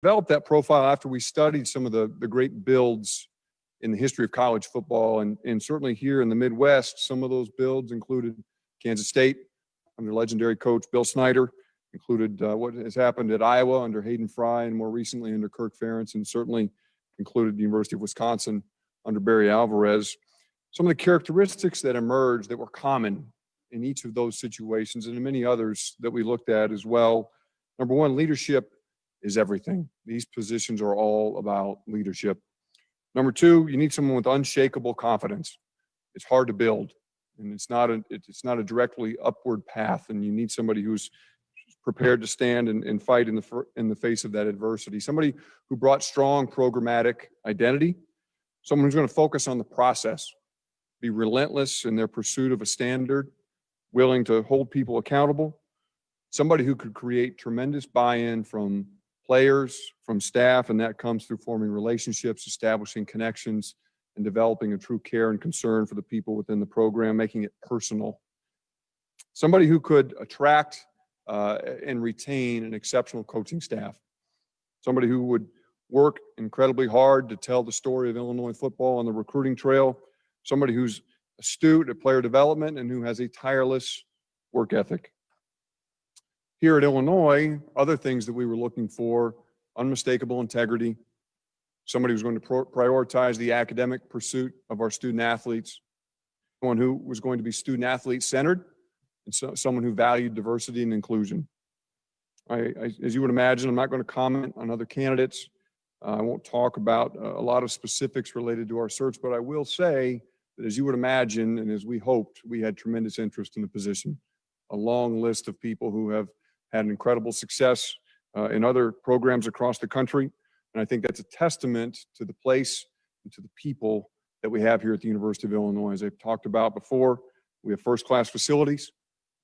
Developed that profile after we studied some of the great builds in the history of college football. And certainly here in the Midwest, some of those builds included Kansas State under legendary coach Bill Snyder, included what has happened at Iowa under Hayden Fry, and more recently under Kirk Ferentz, and certainly included the University of Wisconsin under Barry Alvarez. Some of the characteristics that emerged that were common in each of those situations and in many others that we looked at as well. Number one, leadership is everything. These positions are all about leadership. Number two, you need someone with unshakable confidence. It's hard to build, and it's not a directly upward path, and you need somebody who's prepared to stand and fight in the face of that adversity. Somebody who brought strong programmatic identity, someone who's going to focus on the process, be relentless in their pursuit of a standard, willing to hold people accountable, somebody who could create tremendous buy-in from players, from staff, and that comes through forming relationships, establishing connections, and developing a true care and concern for the people within the program, making it personal. Somebody who could attract and retain an exceptional coaching staff. Somebody who would work incredibly hard to tell the story of Illinois football on the recruiting trail. Somebody who's astute at player development and who has a tireless work ethic. Here at Illinois, other things that we were looking for: unmistakable integrity, somebody who's going to prioritize the academic pursuit of our student athletes, someone who was going to be student athlete centered, and someone who valued diversity and inclusion. As you would imagine, I'm not going to comment on other candidates. I won't talk about a lot of specifics related to our search, but I will say that, as you would imagine, and as we hoped, we had tremendous interest in the position. A long list of people who have had incredible success in other programs across the country. And I think that's a testament to the place and to the people that we have here at the University of Illinois. As I've talked about before, we have first-class facilities.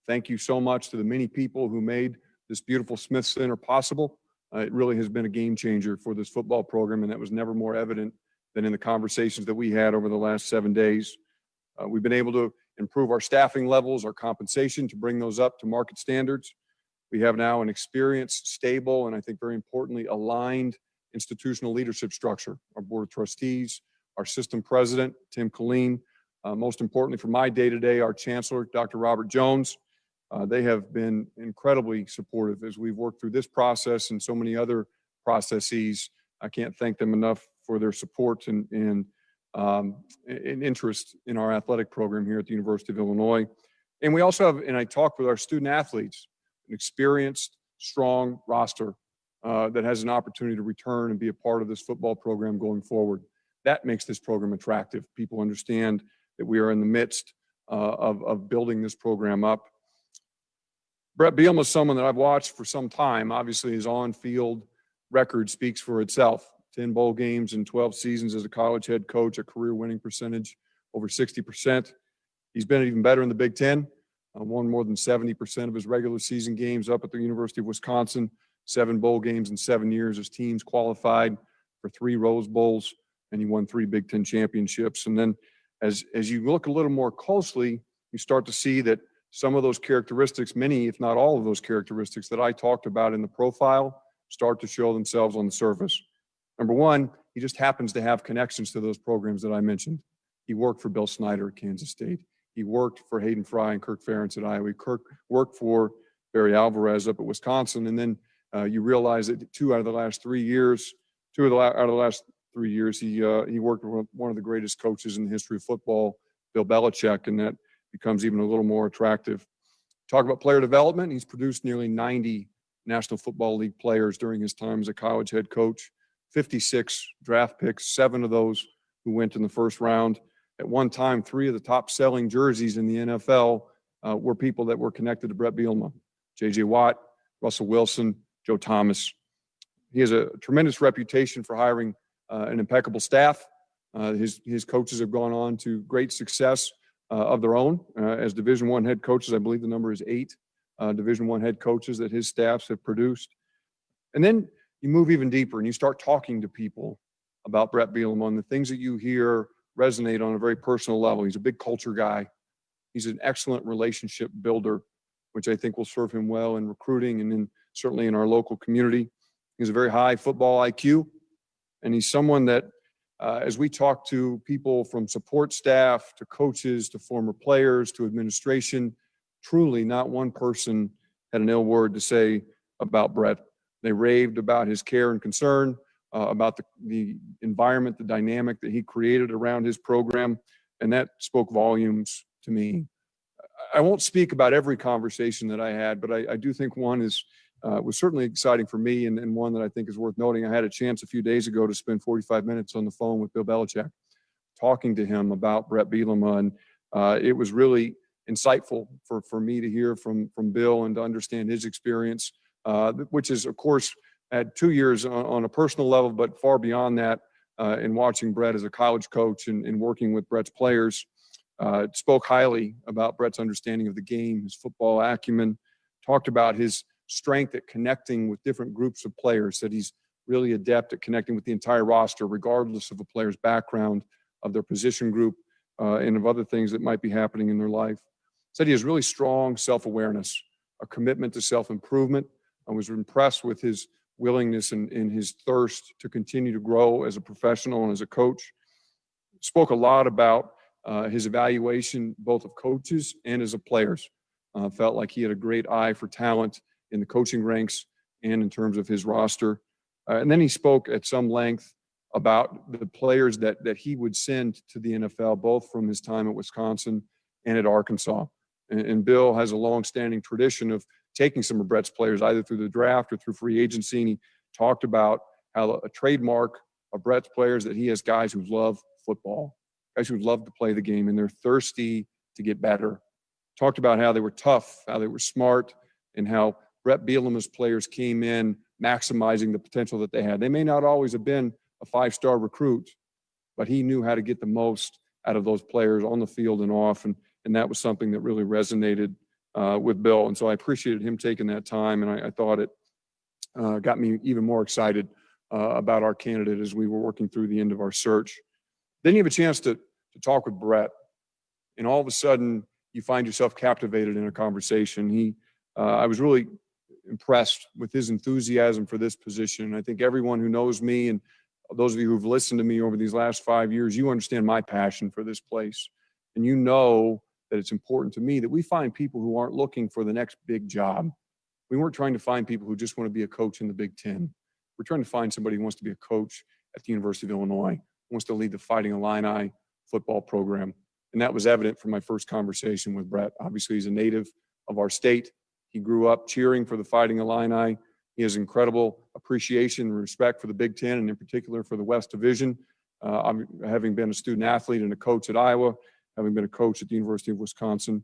Thank you so much to the many people who made this beautiful Smith Center possible. It really has been a game changer for this football program, and that was never more evident than in the conversations that we had over the last 7 days. We've been able to improve our staffing levels, our compensation, to bring those up to market standards. We have now an experienced, stable, and I think very importantly, aligned institutional leadership structure. Our board of trustees, our system president, Tim Killeen, most importantly for my day-to-day, our chancellor, Dr. Robert Jones. They have been incredibly supportive as we've worked through this process and so many other processes. I can't thank them enough for their support and interest in our athletic program here at the University of Illinois. And we also have, and I talked with our student athletes, an experienced, strong roster that has an opportunity to return and be a part of this football program going forward. That makes this program attractive. People understand that we are in the midst of building this program up. Bret Bielema is someone that I've watched for some time. Obviously, his on-field record speaks for itself. 10 bowl games in 12 seasons as a college head coach, a career winning percentage over 60%. He's been even better in the Big Ten. Won more than 70% of his regular season games up at the University of Wisconsin. 7 bowl games in 7 years. His teams qualified for 3 Rose Bowls, and he won 3 Big Ten championships. And then as you look a little more closely, you start to see that some of those characteristics, many, if not all of those characteristics that I talked about in the profile, start to show themselves on the surface. Number one, he just happens to have connections to those programs that I mentioned. He worked for Bill Snyder at Kansas State. He worked for Hayden Fry and Kirk Ferentz at Iowa. Kirk worked for Barry Alvarez up at Wisconsin. And then you realize that 2 out of the last 3 years, he worked with one of the greatest coaches in the history of football, Bill Belichick, and that becomes even a little more attractive. Talk about player development. He's produced nearly 90 National Football League players during his time as a college head coach, 56 draft picks, 7 of those who went in the first round. At one time, 3 of the top selling jerseys in the NFL were people that were connected to Bret Bielema: J.J. Watt, Russell Wilson, Joe Thomas. He has a tremendous reputation for hiring an impeccable staff. His coaches have gone on to great success of their own as Division I head coaches. I believe the number is 8 Division I head coaches that his staffs have produced. And then you move even deeper and you start talking to people about Bret Bielema, and the things that you hear resonate on a very personal level. He's a big culture guy. He's an excellent relationship builder, which I think will serve him well in recruiting and certainly in our local community. He has a very high football IQ, and he's someone that, as we talk to people from support staff to coaches to former players to administration, truly not one person had an ill word to say about Bret. They raved about his care and concern, about the environment, the dynamic that he created around his program, and that spoke volumes to me. I won't speak about every conversation that I had, but I do think one was certainly exciting for me, and one that I think is worth noting. I had a chance a few days ago to spend 45 minutes on the phone with Bill Belichick, talking to him about Bret Bielema, and it was really insightful for me to hear from Bill and to understand his experience, which is, of course, had 2 years on a personal level, but far beyond that, in watching Bret as a college coach and working with Bret's players. Spoke highly about Bret's understanding of the game, his football acumen, talked about his strength at connecting with different groups of players, that he's really adept at connecting with the entire roster, regardless of a player's background, of their position group, and of other things that might be happening in their life. Said he has really strong self-awareness, a commitment to self-improvement. I was impressed with his willingness and his thirst to continue to grow as a professional and as a coach. Spoke a lot about his evaluation, both of coaches and as of players. Felt like he had a great eye for talent in the coaching ranks and in terms of his roster. And then he spoke at some length about the players that he would send to the NFL, both from his time at Wisconsin and at Arkansas. And Bill has a long-standing tradition of taking some of Bret's players either through the draft or through free agency. And he talked about how a trademark of Bret's players, that he has guys who love football, guys who love to play the game, and they're thirsty to get better. Talked about how they were tough, how they were smart, and how Bret Bielema's players came in maximizing the potential that they had. They may not always have been a five-star recruit, but he knew how to get the most out of those players on the field and off, and that was something that really resonated with Bill. And so I appreciated him taking that time, and I thought it got me even more excited about our candidate as we were working through the end of our search. Then you have a chance to talk with Bret, and all of a sudden you find yourself captivated in a conversation. I was really impressed with his enthusiasm for this position. I think everyone who knows me, and those of you who've listened to me over these last 5 years, you understand my passion for this place. And you know that it's important to me that we find people who aren't looking for the next big job. We weren't trying to find people who just want to be a coach in the Big Ten. We're trying to find somebody who wants to be a coach at the University of Illinois, who wants to lead the Fighting Illini football program. And that was evident from my first conversation with Bret. Obviously, he's a native of our state. He grew up cheering for the Fighting Illini. He has incredible appreciation and respect for the Big Ten, and in particular for the West Division. Having been a student athlete and a coach at Iowa, having been a coach at the University of Wisconsin,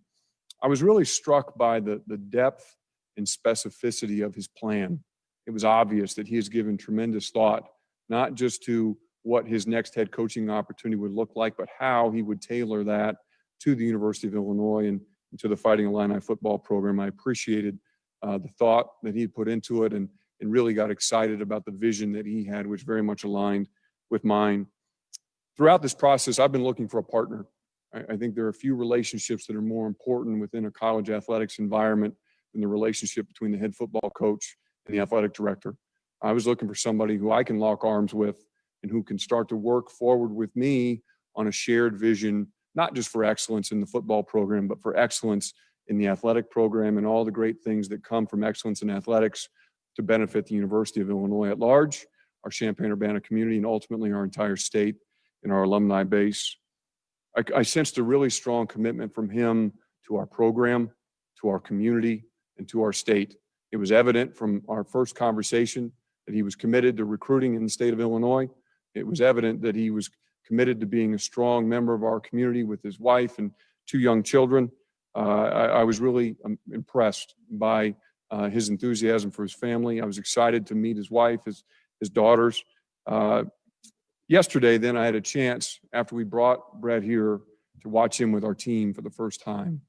I was really struck by the depth and specificity of his plan. It was obvious that he has given tremendous thought, not just to what his next head coaching opportunity would look like, but how he would tailor that to the University of Illinois and to the Fighting Illini football program. I appreciated the thought that he had put into it, and really got excited about the vision that he had, which very much aligned with mine. Throughout this process, I've been looking for a partner. I think there are a few relationships that are more important within a college athletics environment than the relationship between the head football coach and the athletic director. I was looking for somebody who I can lock arms with and who can start to work forward with me on a shared vision, not just for excellence in the football program, but for excellence in the athletic program and all the great things that come from excellence in athletics to benefit the University of Illinois at large, our Champaign-Urbana community, and ultimately our entire state and our alumni base. I sensed a really strong commitment from him to our program, to our community, and to our state. It was evident from our first conversation that he was committed to recruiting in the state of Illinois. It was evident that he was committed to being a strong member of our community with his wife and 2 young children. I was really impressed by his enthusiasm for his family. I was excited to meet his wife, his daughters. Yesterday, then, I had a chance, after we brought Bret here, to watch him with our team for the first time.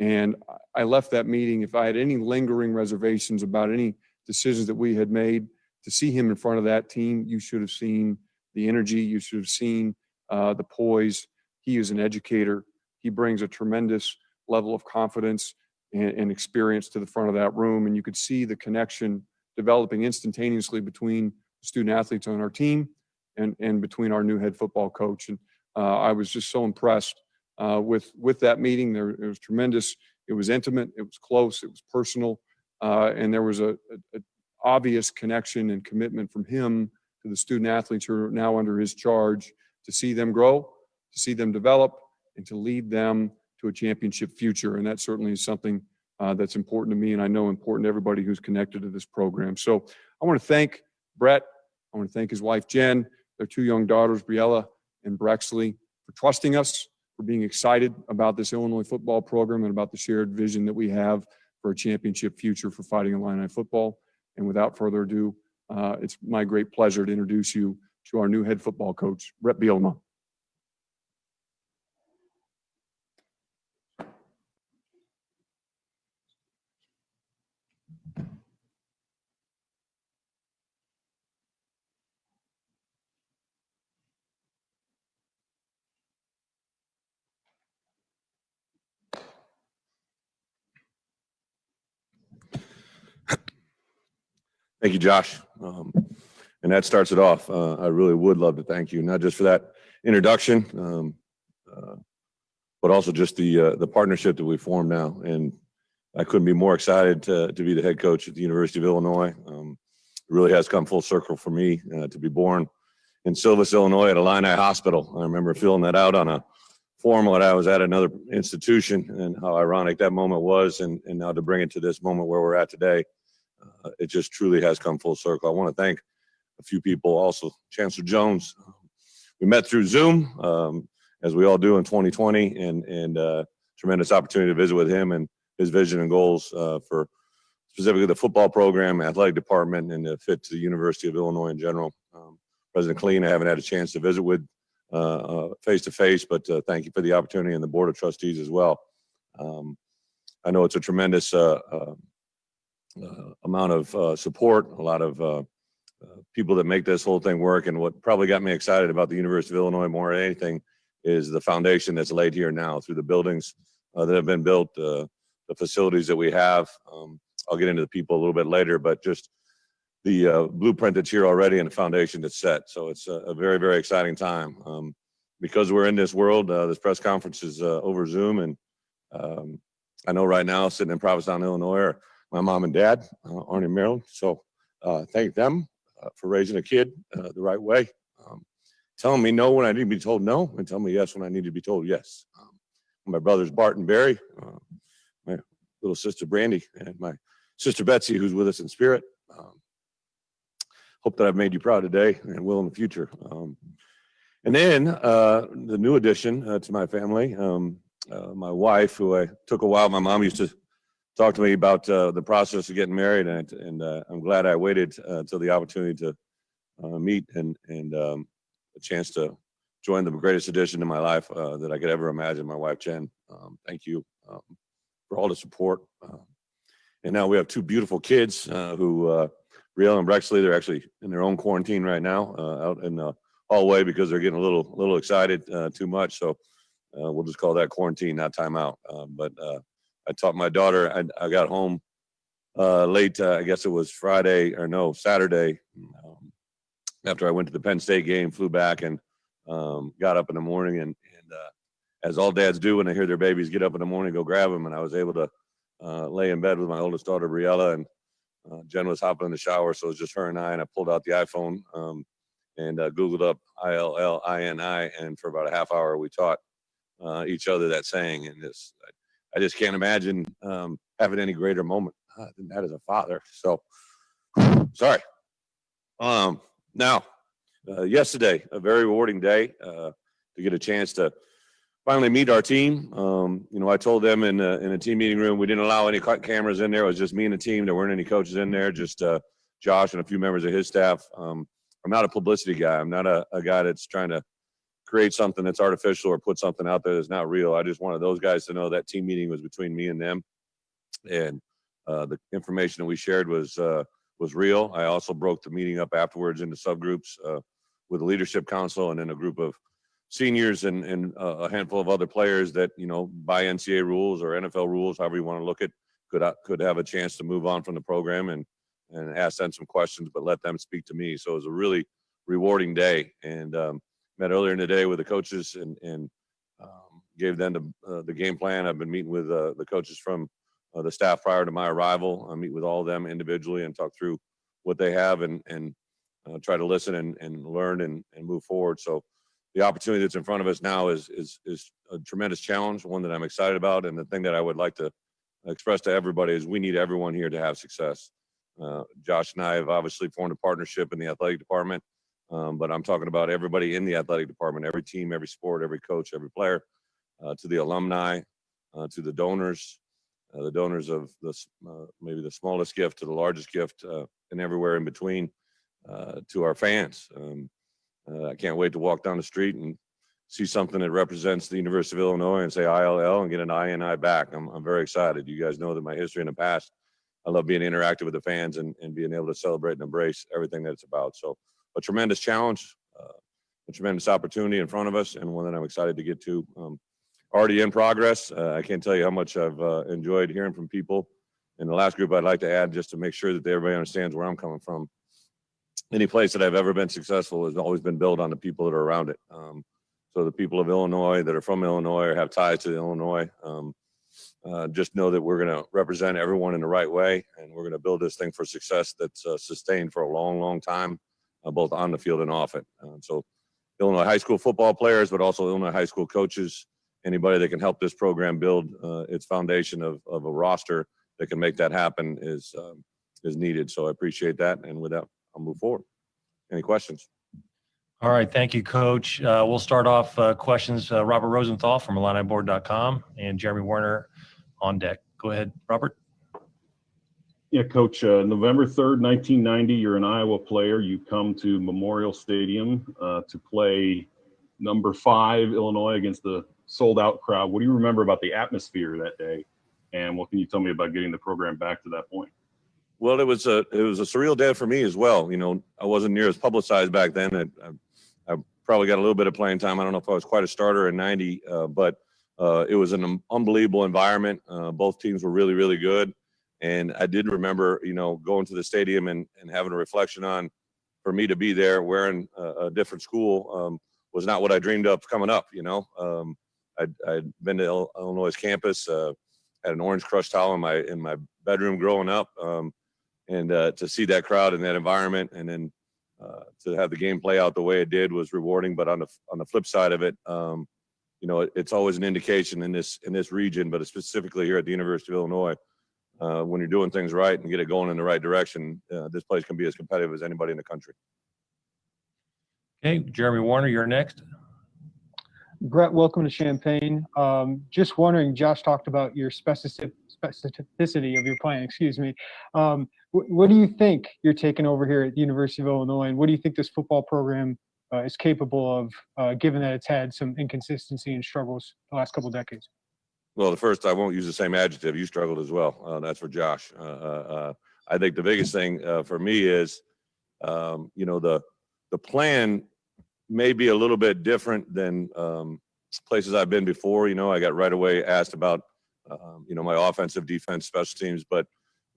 And I left that meeting, if I had any lingering reservations about any decisions that we had made, to see him in front of that team, you should have seen the energy, you should have seen the poise. He is an educator. He brings a tremendous level of confidence and experience to the front of that room. And you could see the connection developing instantaneously between student athletes on our team and between our new head football coach. And I was just so impressed with that meeting. It was tremendous. It was intimate. It was close. It was personal. And there was a obvious connection and commitment from him to the student athletes who are now under his charge to see them grow, to see them develop, and to lead them to a championship future. And that certainly is something that's important to me, and I know important to everybody who's connected to this program. So I want to thank Bret. I want to thank his wife, Jen, their two young daughters, Briella and Brexley, for trusting us, for being excited about this Illinois football program and about the shared vision that we have for a championship future for Fighting Illini football. And without further ado, it's my great pleasure to introduce you to our new head football coach, Bret Bielema. Thank you, Josh. And that starts it off. I really would love to thank you, not just for that introduction, but also just the partnership that we formed now. And I couldn't be more excited to be the head coach at the University of Illinois. It really has come full circle for me to be born in Silvis, Illinois at Illini Hospital. I remember filling that out on a form when I was at another institution, and how ironic that moment was, and now to bring it to this moment where we're at today. It just truly has come full circle. I want to thank a few people also. Chancellor Jones, we met through Zoom, as we all do in 2020, and tremendous opportunity to visit with him and his vision and goals for specifically the football program, athletic department, and the fit to the University of Illinois in general. President Killeen, I haven't had a chance to visit with face-to-face, but thank you for the opportunity, and the Board of Trustees as well. I know it's a tremendous amount of support, a lot of people that make this whole thing work. And what probably got me excited about the University of Illinois more than anything is the foundation that's laid here now through the buildings that have been built, the facilities that we have. I'll get into the people a little bit later, but just the blueprint that's here already and the foundation that's set. So it's a very, very exciting time. Because we're in this world, this press conference is over Zoom, and I know right now sitting in Provincetown, Illinois, are my mom and dad aren't in Maryland. So thank them for raising a kid the right way. Telling me no when I need to be told no, and telling me yes when I need to be told yes. My brothers Bart and Barry, my little sister Brandy, and my sister Betsy, who's with us in spirit. Hope that I've made you proud today and will in the future. And then the new addition to my family, my wife, who I took a while. My mom used to talk to me about the process of getting married, and I'm glad I waited till the opportunity to meet and a chance to join the greatest addition to my life that I could ever imagine, my wife, Jen. Thank you for all the support. And now we have two beautiful kids who, Brielle and Brexley, they're actually in their own quarantine right now out in the hallway because they're getting a little excited too much. So we'll just call that quarantine, not timeout. But I taught my daughter, I got home late, I guess it was Saturday, after I went to the Penn State game, flew back and got up in the morning. And as all dads do when they hear their babies get up in the morning, go grab them. And I was able to lay in bed with my oldest daughter, Briella, and Jen was hopping in the shower. So it was just her and I pulled out the iPhone and Googled up ILLINI. And for about a half hour, we taught each other that saying. And I just can't imagine having any greater moment than that as a father. So, sorry. Now, yesterday, a very rewarding day to get a chance to finally meet our team. I told them in a team meeting room, we didn't allow any cameras in there. It was just me and the team. There weren't any coaches in there, just Josh and a few members of his staff. I'm not a publicity guy. I'm not a guy that's trying to create something that's artificial or put something out there that's not real. I just wanted those guys to know that team meeting was between me and them, and the information that we shared was real. I also broke the meeting up afterwards into subgroups with the leadership council, and then a group of seniors and a handful of other players that, by NCAA rules or NFL rules, however you want to look at, could have a chance to move on from the program and and ask them some questions, but let them speak to me. So it was a really rewarding day, and met earlier in the day with the coaches and gave them the game plan. I've been meeting with the coaches from the staff prior to my arrival. I meet with all of them individually and talk through what they have and try to listen and learn and move forward. So the opportunity that's in front of us now is a tremendous challenge, one that I'm excited about. And the thing that I would like to express to everybody is we need everyone here to have success. Josh and I have obviously formed a partnership in the athletic department, but I'm talking about everybody in the athletic department, every team, every sport, every coach, every player, to the alumni, to the donors of maybe the smallest gift to the largest gift, and everywhere in between, to our fans. I can't wait to walk down the street and see something that represents the University of Illinois and say ILL and get an INI back. I'm very excited. You guys know that my history in the past, I love being interactive with the fans and being able to celebrate and embrace everything that it's about. So a tremendous challenge, a tremendous opportunity in front of us, and one that I'm excited to get to. Already in progress. I can't tell you how much I've enjoyed hearing from people. And the last group I'd like to add, just to make sure that everybody understands where I'm coming from. Any place that I've ever been successful has always been built on the people that are around it. So the people of Illinois that are from Illinois or have ties to Illinois, just know that we're going to represent everyone in the right way, and we're going to build this thing for success that's sustained for a long, long time, both on the field and off it. So Illinois high school football players, but also Illinois high school coaches, anybody that can help this program build its foundation of a roster that can make that happen is needed. So I appreciate that. And with that, I'll move forward. Any questions? All right. Thank you, Coach. We'll start off questions. Robert Rosenthal from IlliniBoard.com and Jeremy Wariner on deck. Go ahead, Robert. Yeah, Coach, November 3rd, 1990, you're an Iowa player. You come to Memorial Stadium to play number 5 Illinois against the sold-out crowd. What do you remember about the atmosphere that day? And what can you tell me about getting the program back to that point? Well, it was a surreal day for me as well. You know, I wasn't near as publicized back then. I probably got a little bit of playing time. I don't know if I was quite a starter in 90, but it was an unbelievable environment. Both teams were really, really good. And I did remember, you know, going to the stadium and having a reflection on, for me to be there wearing a different school was not what I dreamed of coming up, you know. I'd been to Illinois campus, had an Orange Crush towel in my bedroom growing up. And to see that crowd in that environment, and then to have the game play out the way it did was rewarding. But on the flip side of it, you know, it's always an indication in this region, but specifically here at the University of Illinois, when you're doing things right and get it going in the right direction, this place can be as competitive as anybody in the country. Okay, Jeremy Wariner, you're next. Bret, welcome to Champaign. Just wondering, Josh talked about your specificity of your plan, excuse me. What do you think you're taking over here at the University of Illinois, and what do you think this football program is capable of, given that it's had some inconsistency and struggles the last couple of decades? Well, the first, I won't use the same adjective. You struggled as well. That's for Josh. I think the biggest thing for me is, you know, the plan may be a little bit different than places I've been before. You know, I got right away asked about, you know, my offensive, defense, special teams, but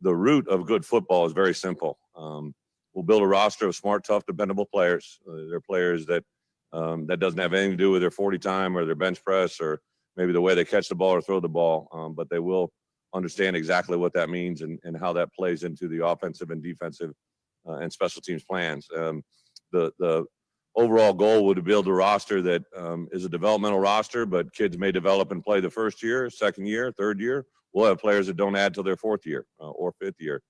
the root of good football is very simple. We'll build a roster of smart, tough, dependable players. They're players that that doesn't have anything to do with their 40 time or their bench press or maybe the way they catch the ball or throw the ball, but they will understand exactly what that means and how that plays into the offensive and defensive and special teams plans. The overall goal would be to build a roster that is a developmental roster, but kids may develop and play the first year, second year, third year. We'll have players that don't add till their fourth year or fifth year,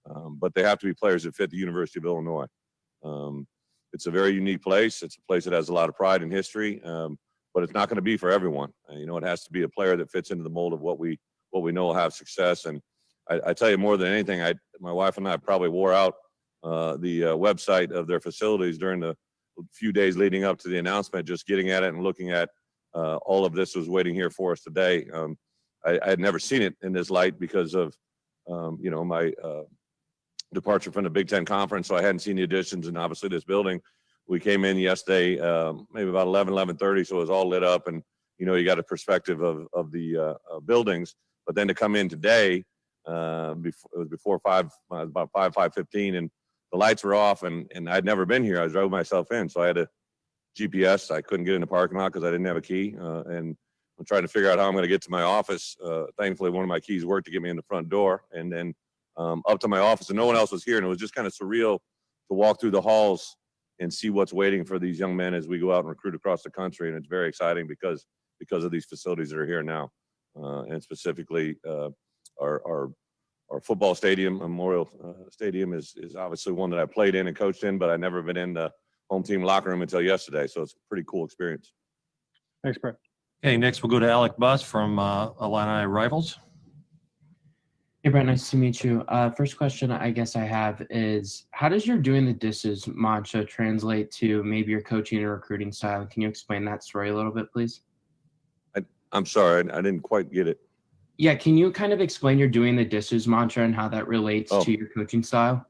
but they have to be players that fit the University of Illinois. It's a very unique place. It's a place that has a lot of pride and history, but it's not going to be for everyone. You know, it has to be a player that fits into the mold of what we know will have success. And I tell you, more than anything, my wife and I probably wore out the website of their facilities during the few days leading up to the announcement, just getting at it and looking at all of this was waiting here for us today. I had never seen it in this light because of, you know, my departure from the Big Ten Conference, so I hadn't seen the additions, and obviously this building. We came in yesterday, maybe about 11:30, so it was all lit up, and you know, you got a perspective of the buildings. But then to come in today It was before 5, about 5:15, and the lights were off, and I'd never been here. I drove myself in, so I had a GPS. I couldn't get in the parking lot because I didn't have a key, and I'm trying to figure out how I'm going to get to my office. Thankfully, one of my keys worked to get me in the front door, and then up to my office, and no one else was here, and it was just kind of surreal to walk through the halls and see what's waiting for these young men as we go out and recruit across the country. And it's very exciting because of these facilities that are here now, and specifically our football stadium, Memorial Stadium, is obviously one that I played in and coached in, but I never been in the home team locker room until yesterday. So it's a pretty cool experience. Thanks, Brett. Okay, next we'll go to Alec Buss from Illini Rivals. Hey, Brett, nice to meet you. First question I guess I have is, how does your doing the dishes mantra translate to maybe your coaching and recruiting style? Can you explain that story a little bit, please? I'm sorry, I didn't quite get it. Yeah, can you kind of explain your doing the dishes mantra and how that relates to your coaching style?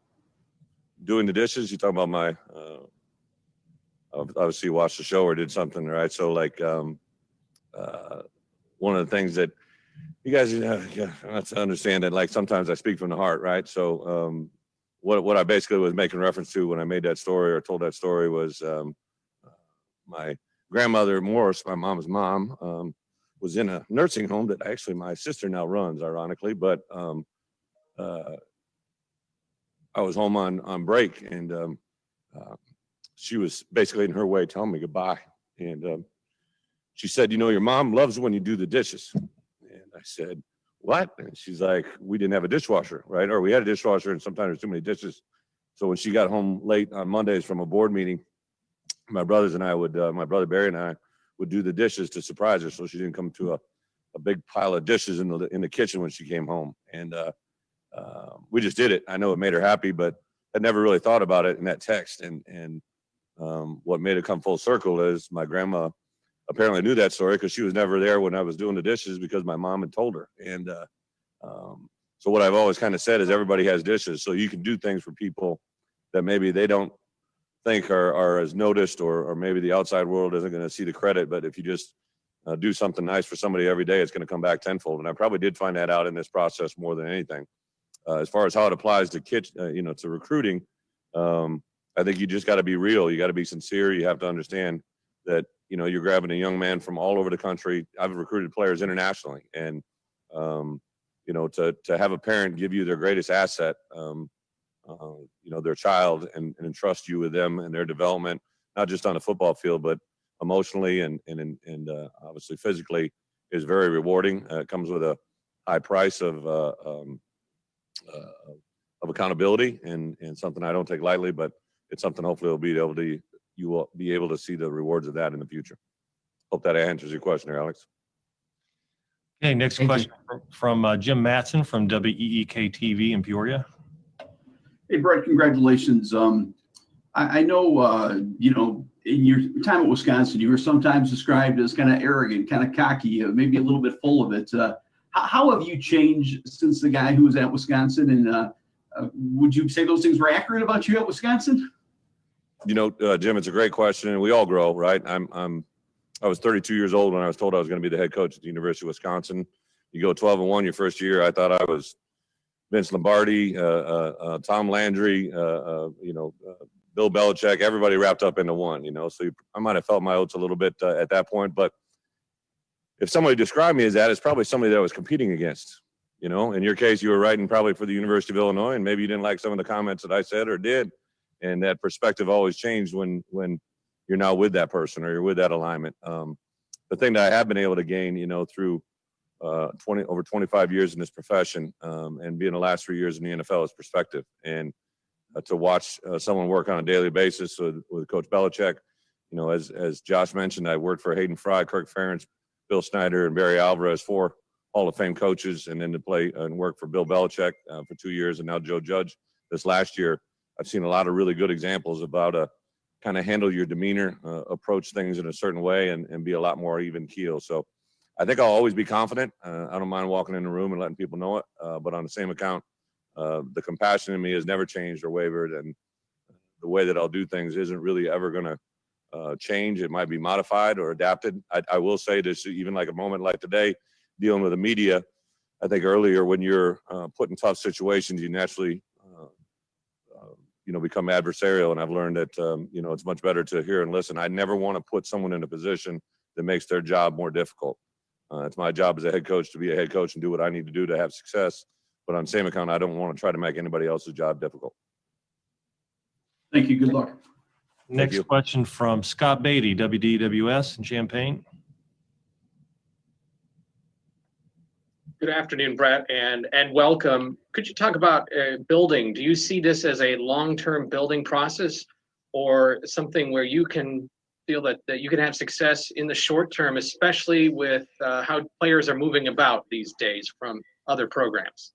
Doing the dishes, you talking about my, obviously you watched the show or did something, right? So like one of the things that you guys have to understand that, like, sometimes I speak from the heart, right? So what I basically was making reference to when I made that story or told that story was my grandmother, Morris, my mom's mom, was in a nursing home that actually my sister now runs, ironically, but I was home on break, and she was basically in her way telling me goodbye. And she said, you know, your mom loves when you do the dishes. And I said, what? And she's like, we didn't have a dishwasher, right? Or we had a dishwasher, and sometimes there's too many dishes. So when she got home late on Mondays from a board meeting, my brothers and I would, my brother Barry and I would do the dishes to surprise her, so she didn't come to a big pile of dishes in the kitchen when she came home. And we just did it. I know it made her happy, but I never really thought about it in that text. And what made it come full circle is my grandma apparently knew that story because she was never there when I was doing the dishes because my mom had told her. And so what I've always kind of said is everybody has dishes, so you can do things for people that maybe they don't think are as noticed, or maybe the outside world isn't going to see the credit. But if you just do something nice for somebody every day, it's going to come back tenfold. And I probably did find that out in this process more than anything. As far as how it applies to to recruiting, I think you just got to be real. You got to be sincere. You have to understand that, you're grabbing a young man from all over the country. I've recruited players internationally, and to have a parent give you their greatest asset, their child, and entrust you with them and their development, not just on the football field, but emotionally and obviously physically, is very rewarding. It comes with a high price of accountability, and something I don't take lightly, but it's something hopefully you will be able to see the rewards of that in the future. Hope that answers your question there, Alex. Okay, next Thank question from Jim Matson from WEEK TV in Peoria. Hey, Brett, congratulations. I know, in your time at Wisconsin, you were sometimes described as kind of arrogant, kind of cocky, maybe a little bit full of it. How have you changed since the guy who was at Wisconsin? And would you say those things were accurate about you at Wisconsin? Jim, it's a great question, and we all grow, right? I was 32 years old when I was told I was going to be the head coach at the University of Wisconsin. You go 12-1 your first year. I thought I was Vince Lombardi, Tom Landry, Bill Belichick, everybody wrapped up into one, so I might have felt my oats a little bit at that point. But if somebody described me as that, it's probably somebody that I was competing against. In your case, you were writing probably for the University of Illinois, and maybe you didn't like some of the comments that I said or did. And that perspective always changed when you're now with that person or you're with that alignment. The thing that I have been able to gain, through over 25 years in this profession, and being the last 3 years in the NFL, is perspective. And to watch someone work on a daily basis with Coach Belichick, as Josh mentioned, I worked for Hayden Fry, Kirk Ferentz, Bill Snyder, and Barry Alvarez, 4 Hall of Fame coaches, and then to play and work for Bill Belichick for 2 years, and now Joe Judge this last year. I've seen a lot of really good examples about kind of handle your demeanor, approach things in a certain way, and be a lot more even keel. So I think I'll always be confident. I don't mind walking in the room and letting people know it. But on the same account, the compassion in me has never changed or wavered. And the way that I'll do things isn't really ever going to change. It might be modified or adapted. I will say this, even like a moment like today, dealing with the media, I think earlier when you're put in tough situations, you naturally, become adversarial. And I've learned that, it's much better to hear and listen. I never want to put someone in a position that makes their job more difficult. It's my job as a head coach to be a head coach and do what I need to do to have success. But on the same account, I don't want to try to make anybody else's job difficult. Thank you. Good luck. Next you. question from Scott Beatty, WDWS in Champaign. Good afternoon, Bret, and welcome. Could you talk about building? Do you see this as a long-term building process, or something where you can feel that you can have success in the short term, especially with how players are moving about these days from other programs?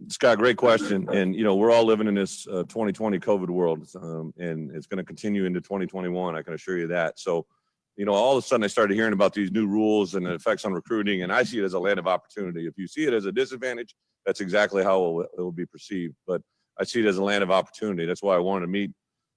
Scott, great question. And, we're all living in this 2020 COVID world, and it's going to continue into 2021. I can assure you that. So, all of a sudden I started hearing about these new rules and the effects on recruiting, and I see it as a land of opportunity. If you see it as a disadvantage, that's exactly how it will be perceived. But I see it as a land of opportunity. That's why I wanted to meet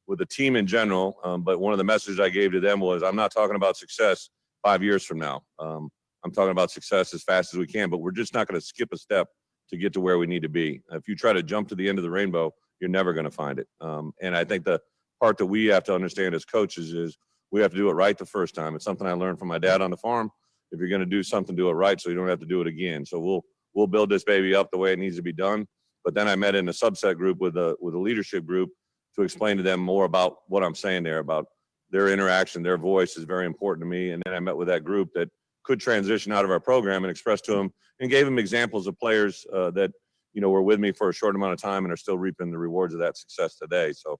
with the team in general. But one of the messages I gave to them was, I'm not talking about success 5 years from now. I'm talking about success as fast as we can, but we're just not going to skip a step to get to where we need to be. If you try to jump to the end of the rainbow, you're never going to find it. And I think the part that we have to understand as coaches is we have to do it right the first time. It's something I learned from my dad on the farm. If you're going to do something, do it right so you don't have to do it again. So we'll build this baby up the way it needs to be done. But then I met in a subset group with a leadership group to explain to them more about what I'm saying there, about their interaction, their voice is very important to me. And then I met with that group that could transition out of our program and express to them and gave them examples of players that, were with me for a short amount of time and are still reaping the rewards of that success today. So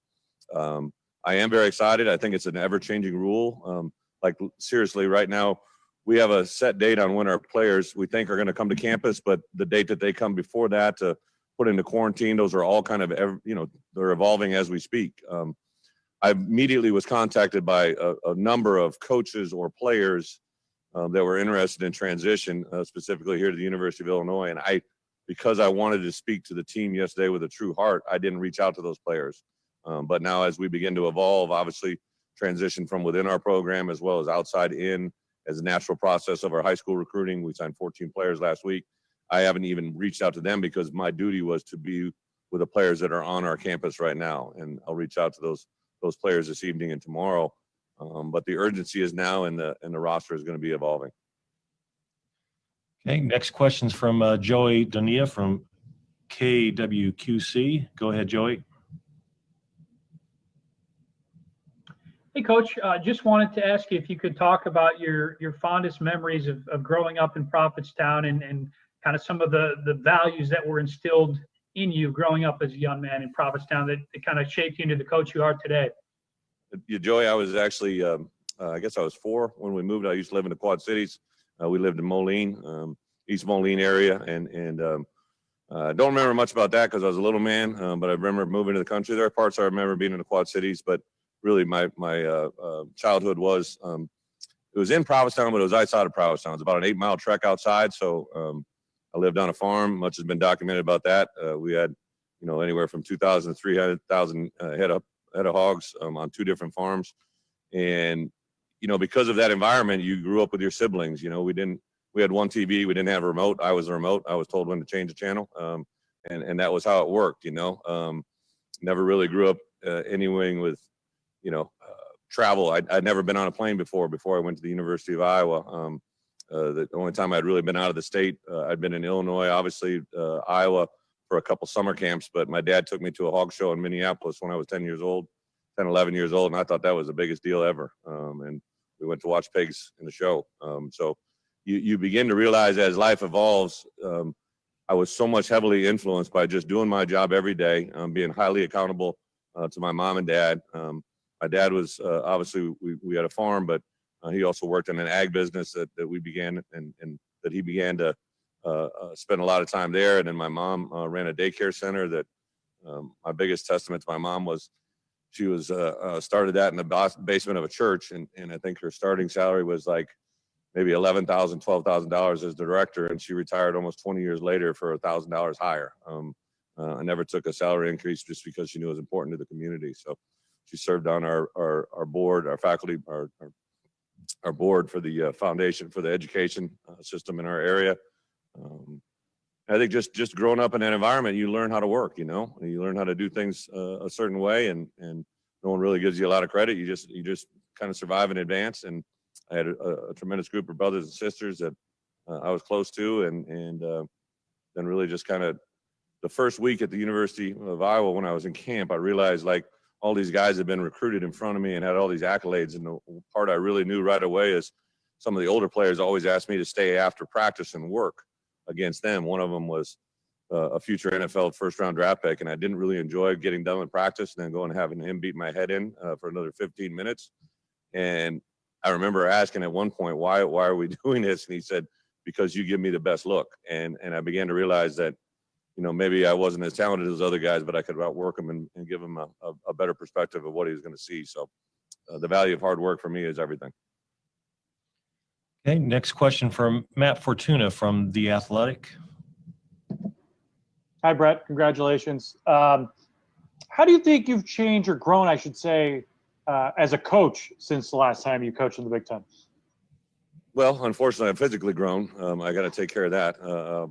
I am very excited. I think it's an ever-changing rule. Seriously, right now, we have a set date on when our players we think are going to come to campus, but the date that they come before that to put into quarantine, those are all kind of, they're evolving as we speak. I immediately was contacted by a number of coaches or players that were interested in transition, specifically here to the University of Illinois. And because I wanted to speak to the team yesterday with a true heart, I didn't reach out to those players. But now as we begin to evolve, obviously transition from within our program as well as outside in as a natural process of our high school recruiting. We signed 14 players last week. I haven't even reached out to them because my duty was to be with the players that are on our campus right now. And I'll reach out to those players this evening and tomorrow. But the urgency is now, and the roster is going to be evolving. Okay, next question's from Joey Donia from KWQC. Go ahead, Joey. Hey, Coach, just wanted to ask you if you could talk about your fondest memories of growing up in Prophetstown and kind of some of the values that were instilled in you growing up as a young man in Prophetstown that kind of shaped you into the coach you are today. Yeah, Joey, I was actually, I guess I was 4 when we moved. I used to live in the Quad Cities. We lived in Moline, East Moline area, and don't remember much about that because I was a little man, but I remember moving to the country. There are parts I remember being in the Quad Cities, but really my childhood was, it was in Provincetown, but it was outside of Provincetown. It's about an 8-mile trek outside. So I lived on a farm. Much has been documented about that. We had, anywhere from 2,000 to 300,000 head of hogs on 2 different farms. And, because of that environment, you grew up with your siblings. We had one TV. We didn't have a remote. I was the remote. I was told when to change the channel. And that was how it worked, Never really grew up anywhere with, travel. I'd never been on a plane before I went to the University of Iowa. The only time I'd really been out of the state, I'd been in Illinois, obviously, Iowa for a couple summer camps, but my dad took me to a hog show in Minneapolis when I was 11 years old, and I thought that was the biggest deal ever. And we went to watch pigs in the show. So you begin to realize as life evolves, I was so much heavily influenced by just doing my job every day, being highly accountable to my mom and dad. My dad was obviously we had a farm, but he also worked in an ag business that we began and that he began to spend a lot of time there. And then my mom ran a daycare center that my biggest testament to my mom was she was started that in the basement of a church. And I think her starting salary was like maybe $11,000, $12,000 as the director. And she retired almost 20 years later for $1,000 higher. I never took a salary increase just because she knew it was important to the community. So she served on our board, our faculty, our board for the foundation for the education system in our area. I think just growing up in that environment, you learn how to work, you learn how to do things a certain way, and no one really gives you a lot of credit. You just kind of survive in advance. And I had a tremendous group of brothers and sisters that I was close to, and then really just kind of the first week at the University of Iowa when I was in camp, I realized like all these guys had been recruited in front of me and had all these accolades. And the part I really knew right away is some of the older players always asked me to stay after practice and work against them. One of them was a future NFL first-round draft pick, and I didn't really enjoy getting done with practice and then going and having him beat my head in for another 15 minutes. And I remember asking at one point, why are we doing this? And he said, because you give me the best look. And I began to realize that, maybe I wasn't as talented as other guys, but I could outwork him and give him a better perspective of what he was going to see. So the value of hard work for me is everything. Okay, next question from Matt Fortuna from The Athletic. Hi, Bret. Congratulations. How do you think you've changed or grown, I should say, as a coach since the last time you coached in the Big Ten? Well, unfortunately, I've physically grown. I got to take care of that.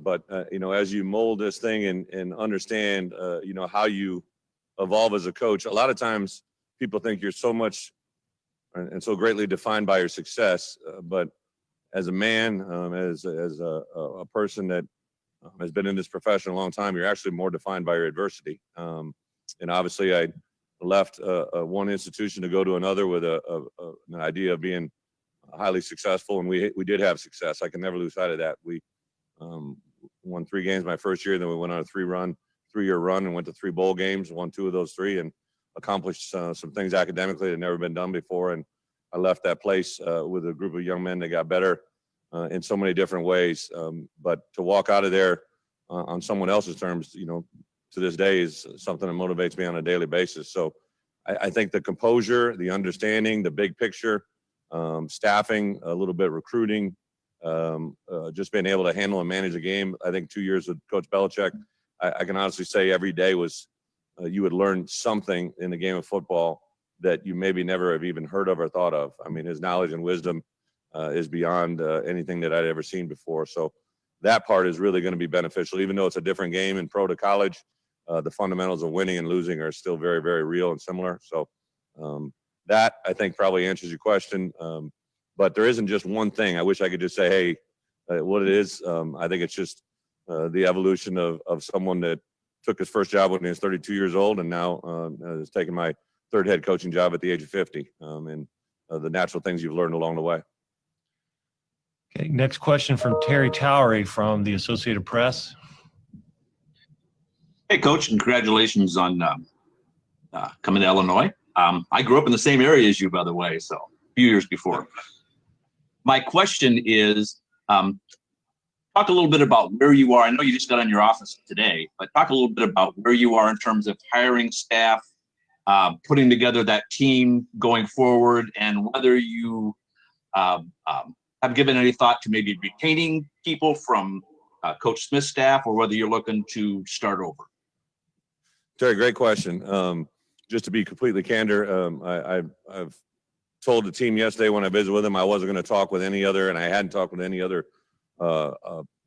But as you mold this thing and understand, how you evolve as a coach, a lot of times people think you're so much and so greatly defined by your success. But as a man, as a person that has been in this profession a long time, you're actually more defined by your adversity. And obviously, I left one institution to go to another with an idea of being highly successful, and we did have success. I can never lose sight of that. We won 3 games my first year, then we went on a 3-year run and went to 3 bowl games, won 2 of those 3, and accomplished some things academically that had never been done before. And I left that place with a group of young men that got better in so many different ways. But to walk out of there on someone else's terms, to this day is something that motivates me on a daily basis. So I think the composure, the understanding, the big picture, staffing, a little bit recruiting, just being able to handle and manage a game. I think 2 years with Coach Belichick, I can honestly say every day was you would learn something in the game of football that you maybe never have even heard of or thought of. I mean, his knowledge and wisdom is beyond anything that I'd ever seen before. So that part is really going to be beneficial, even though it's a different game in pro to college. The fundamentals of winning and losing are still very, very real and similar. So that, I think, probably answers your question. But there isn't just one thing. I wish I could just say, hey, what it is. I think it's just the evolution of someone that took his first job when he was 32 years old and now is taking my 3rd head coaching job at the age of 50, and the natural things you've learned along the way. Okay, next question from Terry Towery from the Associated Press. Hey, Coach, congratulations on coming to Illinois. I grew up in the same area as you, by the way, so a few years before. My question is, talk a little bit about where you are. I know you just got on your office today, but talk a little bit about where you are in terms of hiring staff, putting together that team going forward, and whether you have given any thought to maybe retaining people from Coach Smith's staff, or whether you're looking to start over. Terry, great question. Just to be completely candor, I've told the team yesterday when I visited with them I wasn't going to talk with any other, and I hadn't talked with any other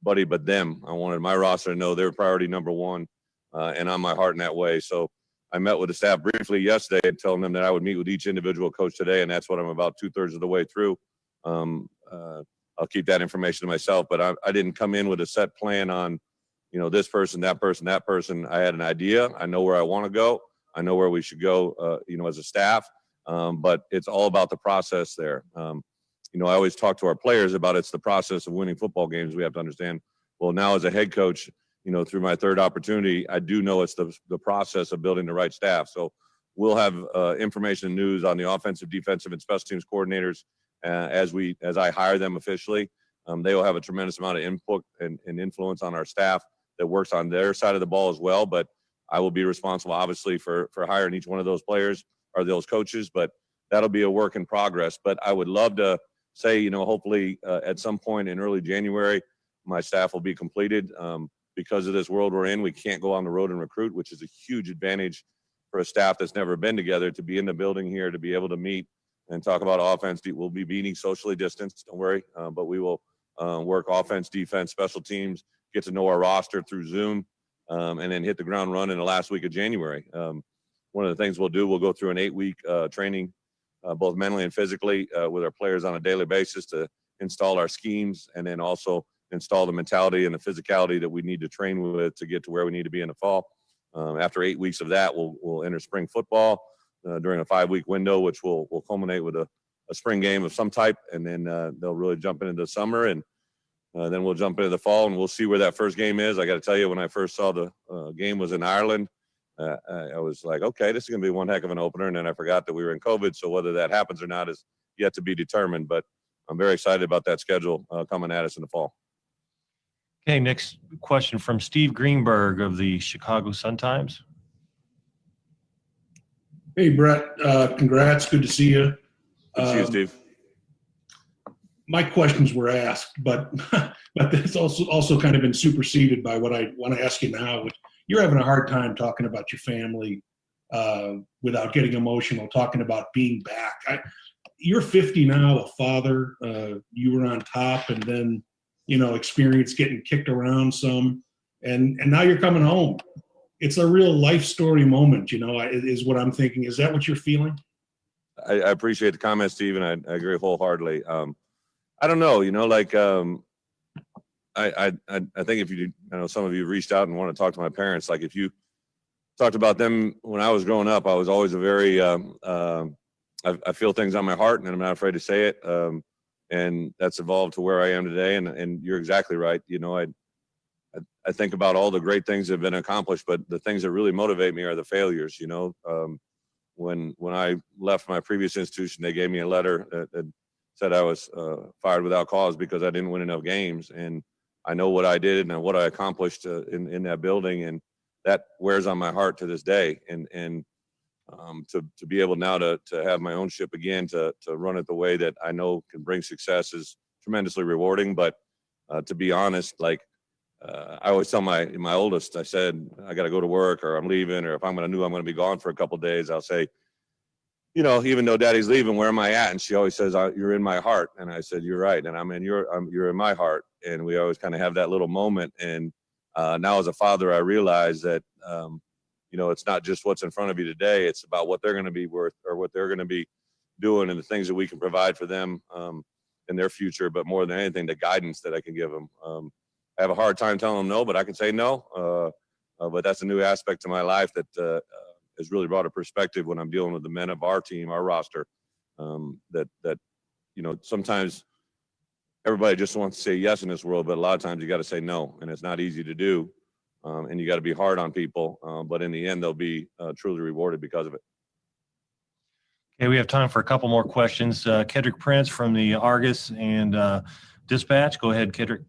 buddy but them. I wanted my roster to know they're priority number 1 and on my heart in that way. So I met with the staff briefly yesterday and telling them that I would meet with each individual coach today, and that's what I'm about 2/3 of the way through. I'll keep that information to myself, but I didn't come in with a set plan on, this person, that person, that person. I had an idea. I know where I want to go. I know where we should go, as a staff, but it's all about the process there. I always talk to our players about it's the process of winning football games. We have to understand, well, now as a head coach, through my 3rd opportunity, I do know it's the process of building the right staff. So we'll have information and news on the offensive, defensive, and special teams coordinators as I hire them officially. They will have a tremendous amount of input and influence on our staff that works on their side of the ball as well. But I will be responsible, obviously, for hiring each one of those players or those coaches. But that'll be a work in progress. But I would love to say, hopefully at some point in early January, my staff will be completed. Because of this world we're in, we can't go on the road and recruit, which is a huge advantage for a staff that's never been together to be in the building here, to be able to meet and talk about offense. We'll be meeting socially distanced, don't worry, but we will work offense, defense, special teams, get to know our roster through Zoom, and then hit the ground running the last week of January. One of the things we'll do, we'll go through an 8-week training, both mentally and physically, with our players on a daily basis to install our schemes, and then also install the mentality and the physicality that we need to train with to get to where we need to be in the fall. After 8 weeks of that, we'll enter spring football during a 5-week window, which will culminate with a spring game of some type, and then they'll really jump into the summer, and then we'll jump into the fall, and we'll see where that first game is. I got to tell you, when I first saw the game was in Ireland, I was like, okay, this is going to be one heck of an opener, and then I forgot that we were in COVID, so whether that happens or not is yet to be determined, but I'm very excited about that schedule coming at us in the fall. Okay, next question from Steve Greenberg of the Chicago Sun-Times. Hey, Bret, congrats. Good to see you. Good to see you, Steve. My questions were asked, but it's also kind of been superseded by what I want to ask you now. Which you're having a hard time talking about your family without getting emotional, talking about being back. You're 50 now, a father. You were on top, and then experience getting kicked around some, and now you're coming home. It's a real life story moment, is what I'm thinking. Is that what you're feeling? I appreciate the comment, Steve, and I agree wholeheartedly. I don't know, I think if you, some of you reached out and want to talk to my parents, like if you talked about them when I was growing up, I was always a very, I feel things on my heart, and I'm not afraid to say it. And that's evolved to where I am today. And you're exactly right. I think about all the great things that have been accomplished, but the things that really motivate me are the failures. When I left my previous institution, they gave me a letter that said I was fired without cause because I didn't win enough games. And I know what I did and what I accomplished in that building, and that wears on my heart to this day. And to be able now to have my own ship again, to run it the way that I know can bring success is tremendously rewarding. But to be honest, like I always tell my oldest, I said, I got to go to work, or I'm leaving, or if I'm going to be gone for a couple of days, I'll say, even though Daddy's leaving, where am I at? And she always says, you're in my heart. And I said, you're right. And you're in my heart. And we always kind of have that little moment. And now as a father, I realize that, it's not just what's in front of you today. It's about what they're going to be worth, or what they're going to be doing, and the things that we can provide for them in their future. But more than anything, the guidance that I can give them. I have a hard time telling them no, but I can say no. But that's a new aspect to my life that has really brought a perspective when I'm dealing with the men of our team, our roster, that sometimes everybody just wants to say yes in this world, but a lot of times you got to say no, and it's not easy to do. And you got to be hard on people, but in the end, they'll be truly rewarded because of it. Okay, we have time for a couple more questions. Kedrick Prince from the Argus and Dispatch. Go ahead, Kedrick.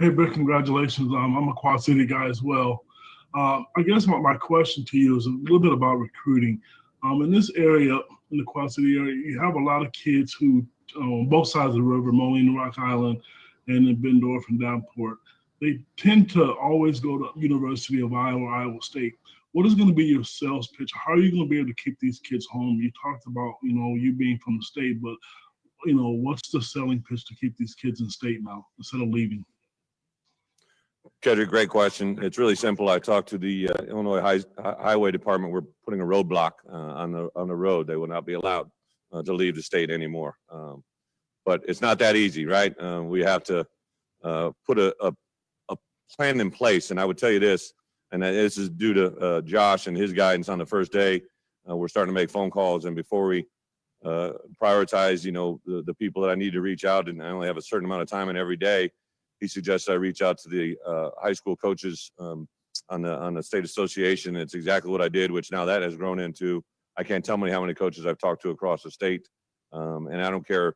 Hey, Bret, congratulations. I'm a Quad City guy as well. I guess my question to you is a little bit about recruiting. In this area, in the Quad City area, you have a lot of kids who, on both sides of the river, Moline, Rock Island, and in Bendorf and Downport, they tend to always go to University of Iowa, Iowa State. What is going to be your sales pitch? How are you going to be able to keep these kids home? You talked about, you being from the state, but, what's the selling pitch to keep these kids in state now instead of leaving? Kedrick, great question. It's really simple. I talked to the Illinois Highway Department. We're putting a roadblock on the road. They will not be allowed to leave the state anymore. But it's not that easy, right? We have to put a plan in place. And I would tell you this, and this is due to Josh and his guidance on the first day. We're starting to make phone calls, and before we prioritize, the people that I need to reach out, and I only have a certain amount of time in every day, he suggests I reach out to the high school coaches on the state association. It's exactly what I did, which now that has grown into, I can't tell you how many coaches I've talked to across the state. And I don't care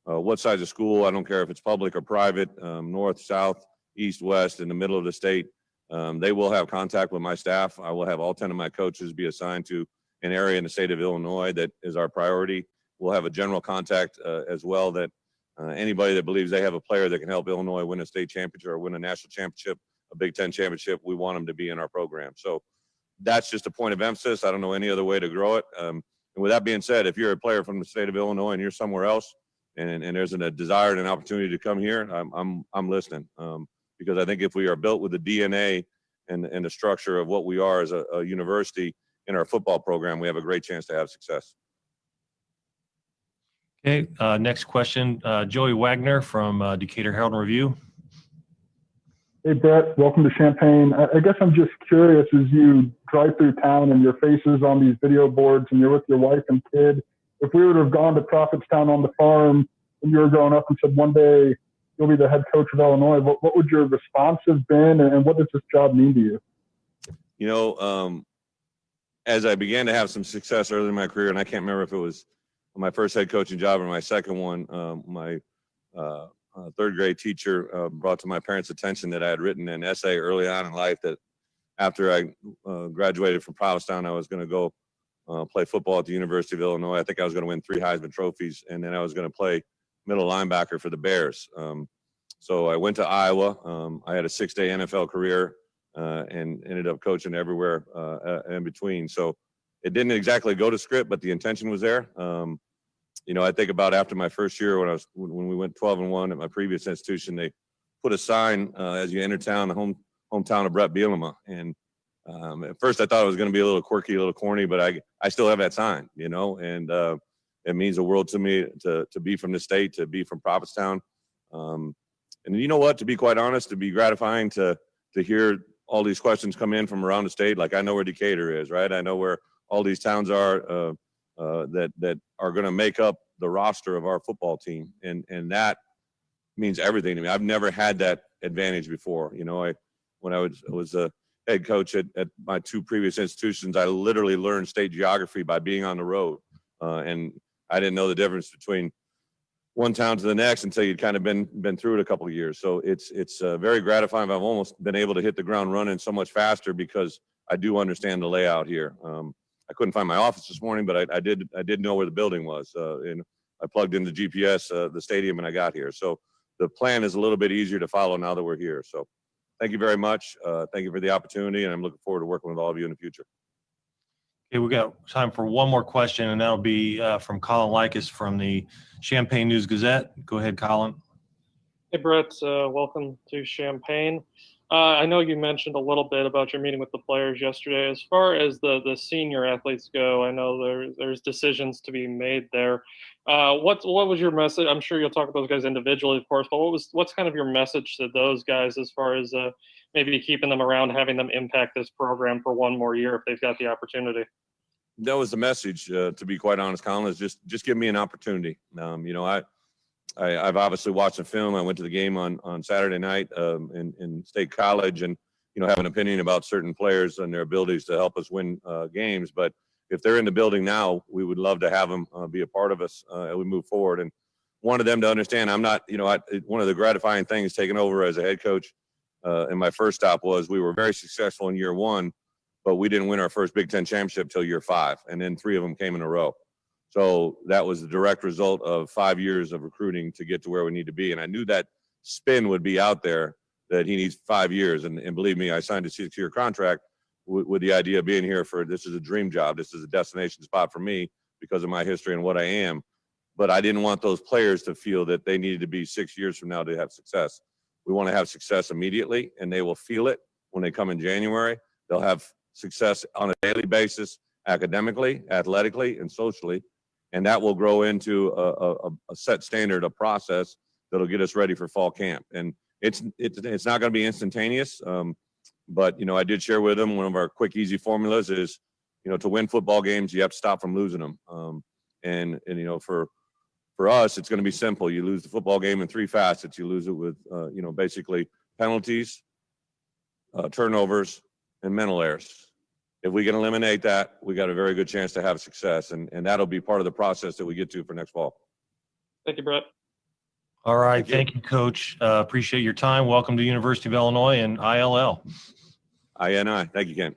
what size of school, I don't care if it's public or private, north, south, east, west, in the middle of the state. They will have contact with my staff. I will have all 10 of my coaches be assigned to an area in the state of Illinois that is our priority. We'll have a general contact as well, that anybody that believes they have a player that can help Illinois win a state championship or win a national championship, a Big Ten championship, we want them to be in our program. So that's just a point of emphasis. I don't know any other way to grow it. And with that being said, if you're a player from the state of Illinois and you're somewhere else, and there's a desire and an opportunity to come here, I'm listening. because I think if we are built with the DNA and the structure of what we are as a university in our football program, we have a great chance to have success. Okay, next question, Joey Wagner from Decatur Herald and Review. Hey, Bret, welcome to Champaign. I guess I'm just curious, as you drive through town and your face is on these video boards and you're with your wife and kid, if we would have gone to Prophetstown on the farm and you were growing up and said one day you'll be the head coach of Illinois, what would your response have been, and what does this job mean to you? You know, as I began to have some success early in my career, and I can't remember if it was my first head coaching job or my second one, my third grade teacher brought to my parents' attention that I had written an essay early on in life that after I graduated from Provincetown, I was going to go play football at the University of Illinois. I think I was going to win 3 Heisman trophies, and then I was going to play middle linebacker for the Bears. So I went to Iowa. I had a 6-day NFL career and ended up coaching everywhere in between. So it didn't exactly go to script, but the intention was there. You know, I think about after my first year when we went 12-1 at my previous institution, they put a sign as you enter town, the hometown of Bret Bielema. And at first I thought it was going to be a little quirky, a little corny, but I still have that sign, you know, and it means the world to me to be from the state, to be from Prophetstown. And you know what, to be quite honest, to be gratifying to hear all these questions come in from around the state. Like, I know where Decatur is, right? I know where all these towns are that are going to make up the roster of our football team. And that means everything to me. I've never had that advantage before. You know, when I was a head coach at my 2 previous institutions, I literally learned state geography by being on the road. And I didn't know the difference between one town to the next until you'd kind of been through it a couple of years. So it's very gratifying. I've almost been able to hit the ground running so much faster because I do understand the layout here. I couldn't find my office this morning, but I did know where the building was. And I plugged into GPS the stadium and I got here. So the plan is a little bit easier to follow now that we're here. So thank you very much. Thank you for the opportunity, and I'm looking forward to working with all of you in the future. Okay, we got time for one more question, and that'll be from Colin Likas from the Champaign News-Gazette. Go ahead, Colin. Hey, Bret. Welcome to Champaign. I know you mentioned a little bit about your meeting with the players yesterday. As far as the senior athletes go, I know there's decisions to be made there. What was your message? I'm sure you'll talk to those guys individually, of course, but what's kind of your message to those guys as far as maybe keeping them around, having them impact this program for one more year if they've got the opportunity? That was the message, to be quite honest, Colin, is just give me an opportunity. You know, I've obviously watched the film. I went to the game on Saturday night in State College, and, you know, have an opinion about certain players and their abilities to help us win games. But if they're in the building now, we would love to have them be a part of us as we move forward. And wanted them to understand I'm not, you know, one of the gratifying things taking over as a head coach in my first stop was we were very successful in year 1, but we didn't win our first Big Ten championship till year 5, and then 3 of them came in a row. So that was the direct result of 5 years of recruiting to get to where we need to be. And I knew that spin would be out there, that he needs 5 years. And believe me, I signed a 6-year contract with the idea of being here this is a dream job. This is a destination spot for me because of my history and what I am. But I didn't want those players to feel that they needed to be 6 years from now to have success. We want to have success immediately, and they will feel it when they come in January. They'll have success on a daily basis, academically, athletically, and socially. And that will grow into a set standard, a process that'll get us ready for fall camp. And it's not going to be instantaneous. But, you know, I did share with them one of our quick, easy formulas is, you know, to win football games, you have to stop from losing them. And you know, for us, it's going to be simple. You lose the football game in 3 facets. You lose it with, you know, basically penalties, turnovers, and mental errors. If we can eliminate that, we got a very good chance to have success, and that'll be part of the process that we get to for next fall. Thank you, Bret. All right. Thank you, Coach. Appreciate your time. Welcome to University of Illinois and ILL. INI. Thank you, Ken.